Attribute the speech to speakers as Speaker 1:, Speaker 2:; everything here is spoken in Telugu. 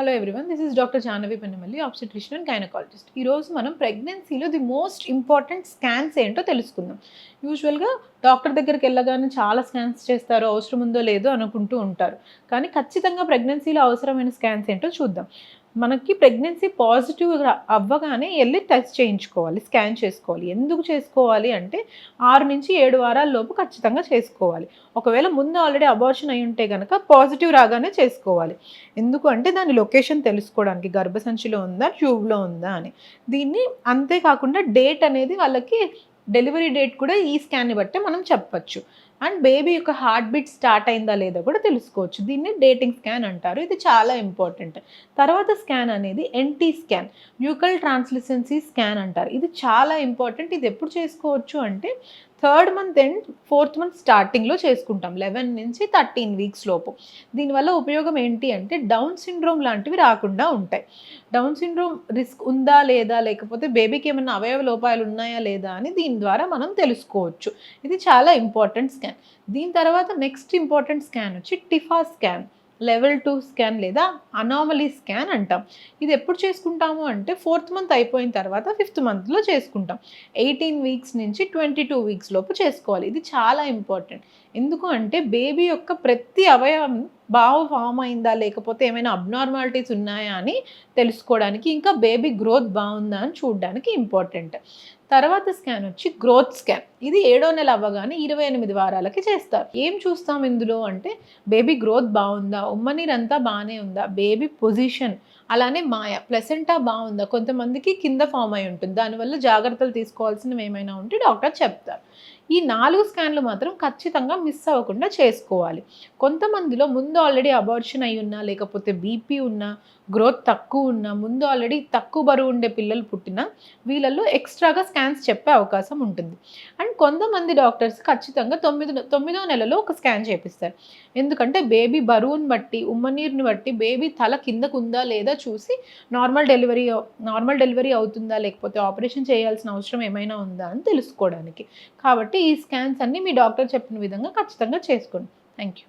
Speaker 1: Hello everyone, this is doctor Jahnavi Pennamalli, obstetrician and gynaecologist. ఈరోజు మనం ప్రెగ్నెన్సీలో ది మోస్ట్ ఇంపార్టెంట్ స్కాన్స్ ఏంటో తెలుసుకుందాం. యూజువల్గా డాక్టర్ దగ్గరికి వెళ్ళగానే చాలా స్కాన్స్ చేస్తారు, అవసరం ఉందో లేదో అనుకుంటూ ఉంటారు. కానీ ఖచ్చితంగా ప్రెగ్నెన్సీలో అవసరమైన స్కాన్స్ ఏంటో చూద్దాం. మనకి ప్రెగ్నెన్సీ పాజిటివ్ అవ్వగానే వెళ్ళి టెస్ట్ చేయించుకోవాలి, స్కాన్ చేసుకోవాలి. ఎందుకు చేసుకోవాలి అంటే 6 నుంచి 7 వారాల లోపు ఖచ్చితంగా చేసుకోవాలి. ఒకవేళ ముందు ఆల్రెడీ అబార్షన్ అయి ఉంటే కనుక పాజిటివ్ రాగానే చేసుకోవాలి. ఎందుకు అంటే దాని లొకేషన్ తెలుసుకోవడానికి, గర్భసంచిలో ఉందా, ట్యూబ్లో ఉందా అని. దీన్ని అంతేకాకుండా డేట్ అనేది వాళ్ళకి డెలివరీ డేట్ కూడా ఈ స్కాన్ని బట్టే మనం చెప్పచ్చు. అండ్ బేబీ యొక్క హార్ట్ బీట్ స్టార్ట్ అయిందా లేదా కూడా తెలుసుకోవచ్చు. దీన్ని డేటింగ్ స్కాన్ అంటారు. ఇది చాలా ఇంపార్టెంట్. తర్వాత స్కాన్ అనేది ఎన్టీ స్కాన్, న్యూకల్ ట్రాన్స్లిసెన్సీ స్కాన్ అంటారు. ఇది చాలా ఇంపార్టెంట్. ఇది ఎప్పుడు చేసుకోవచ్చు అంటే 3rd month and 4th month స్టార్టింగ్లో చేసుకుంటాం, 11 నుంచి 13 వీక్స్ లోపు. దీనివల్ల ఉపయోగం ఏంటి అంటే డౌన్ సిండ్రోమ్ లాంటివి రాకుండా ఉంటాయి. డౌన్ సిండ్రోమ్ రిస్క్ ఉందా లేదా, లేకపోతే బేబీకి ఏమైనా అవయవ లోపాలు ఉన్నాయా లేదా అని దీని ద్వారా మనం తెలుసుకోవచ్చు. ఇది చాలా ఇంపార్టెంట్ స్కాన్. దీని తర్వాత నెక్స్ట్ ఇంపార్టెంట్ స్కాన్ వచ్చి టిఫా స్కాన్, లెవెల్ 2 స్కాన్ లేదా అనామలీ స్కాన్ అంటాం. ఇది ఎప్పుడు చేసుకుంటాము అంటే 4th మంత్ అయిపోయిన తర్వాత 5th మంత్లో చేసుకుంటాం. 18 వీక్స్ నుంచి 22 వీక్స్ లోపు చేసుకోవాలి. ఇది చాలా ఇంపార్టెంట్. ఎందుకు అంటే బేబీ యొక్క ప్రతి అవయవం బాగా ఫామ్ అయిందా, లేకపోతే ఏమైనా అబ్నార్మాలిటీస్ ఉన్నాయా అని తెలుసుకోవడానికి, ఇంకా బేబీ గ్రోత్ బాగుందా అని చూడడానికి ఇంపార్టెంట్. తర్వాత స్కాన్ వచ్చి గ్రోత్ స్కాన్. ఇది 7వ నెల అవ్వగానే 28 వారాలకి చేస్తారు. ఏం చూస్తాం ఇందులో అంటే బేబీ గ్రోత్ బాగుందా, ఉమ్మనీరంతా బాగానే ఉందా, బేబీ పొజిషన్, అలానే మాయ ప్లసెంటా బాగుందా. కొంతమందికి కింద ఫామ్ అయి ఉంటుంది, దానివల్ల జాగ్రత్తలు తీసుకోవాల్సినవి ఏమైనా ఉంటే డాక్టర్ చెప్తారు. ఈ 4 స్కాన్లు మాత్రం ఖచ్చితంగా మిస్ అవ్వకుండా చేసుకోవాలి. కొంతమందిలో ముందు ఆల్రెడీ అబార్షన్ అయి ఉన్నా, లేకపోతే బీపీ ఉన్నా, గ్రోత్ తక్కువ ఉన్నా, ముందు ఆల్రెడీ తక్కువ బరువు ఉండే పిల్లలు పుట్టినా వీళ్ళల్లో ఎక్స్ట్రాగా స్కాన్స్ చెప్పే అవకాశం ఉంటుంది. అండ్ కొంతమంది డాక్టర్స్ ఖచ్చితంగా 9వ నెలలో ఒక స్కాన్ చేపిస్తారు. ఎందుకంటే బేబీ బరువుని బట్టి, ఉమ్మనీరుని బట్టి బేబీ తల కిందకు ఉందా లేదా చూసి నార్మల్ డెలివరీ అవుతుందా, లేకపోతే ఆపరేషన్ చేయాల్సిన అవసరం ఏమైనా ఉందా అని తెలుసుకోవడానికి. కాబట్టి ఈ స్కాన్స్ అన్నీ మీ డాక్టర్ చెప్పిన విధంగా ఖచ్చితంగా చేసుకోండి. Thank you.